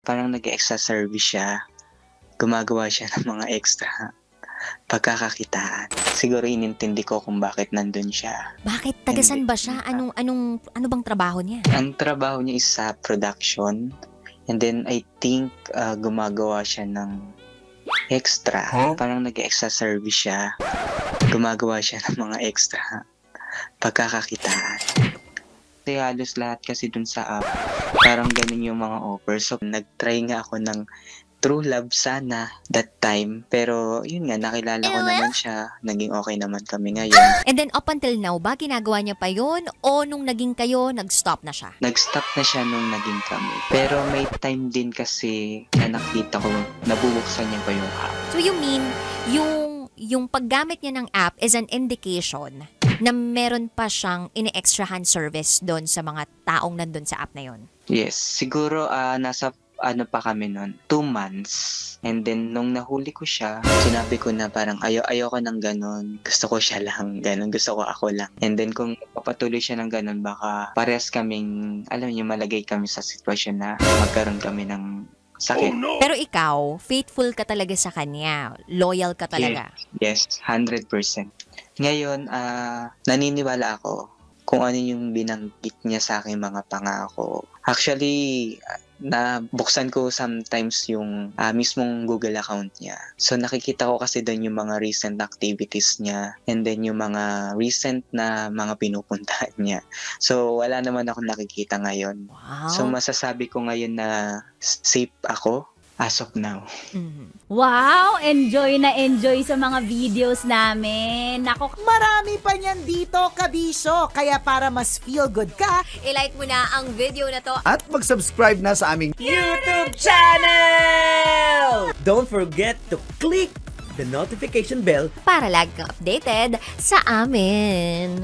parang nag-e-extra service siya. Gumagawa siya ng mga extra pagkakakitaan. Siguro inintindi ko kung bakit nandun siya. Bakit? Tagasan ba siya? Ano bang trabaho niya? Ang trabaho niya is sa production. And then I think gumagawa siya ng extra. Parang nag-extra service siya. Gumagawa siya ng mga extra pagkakakitaan. Kasi halos lahat kasi dun sa app, parang ganun yung mga offer. So nag-try nga ako ng true love sana that time. Pero yun nga, nakilala ko naman siya. Naging okay naman kami ngayon. And then up until now ba, ginagawa niya pa yun? O nung naging kayo, nag-stop na siya? Nag-stop na siya nung naging kami. Pero may time din kasi na nakita ko, nabubuksan niya pa yung app. So you mean, yung paggamit niya ng app is an indication na meron pa siyang ini-extrahan service doon sa mga taong nandun sa app na yun? Yes, siguro nasa pa kami nun, 2 months. And then, nung nahuli ko siya, sinabi ko na parang ayoko ng ganon. Gusto ko siya lang, ganon. Gusto ko ako lang. And then, kung papatuloy siya ng ganon, baka parehas kaming, alam niyo, malagay kami sa sitwasyon na magkaroon kami ng sakit. Oh, no! Pero ikaw, faithful ka talaga sa kanya. Loyal ka talaga. Yes, 100%. Ngayon, naniniwala ako kung ano yung binanggit niya sa aking mga pangako. Actually, nabuksan ko sometimes yung mismong Google account niya. So nakikita ko kasi doon yung mga recent activities niya and then yung mga recent na mga pinupuntahan niya. So wala naman ako nakikita ngayon. Wow. So masasabi ko ngayon na safe ako as of now. Wow! Enjoy na enjoy sa mga videos namin. Nako, Marami pa niyan dito, kabisyo. Kaya para mas feel good ka, I-like mo na ang video na to. At mag-subscribe na sa aming YouTube channel! Don't forget to click the notification bell Para lagi kang updated sa amin.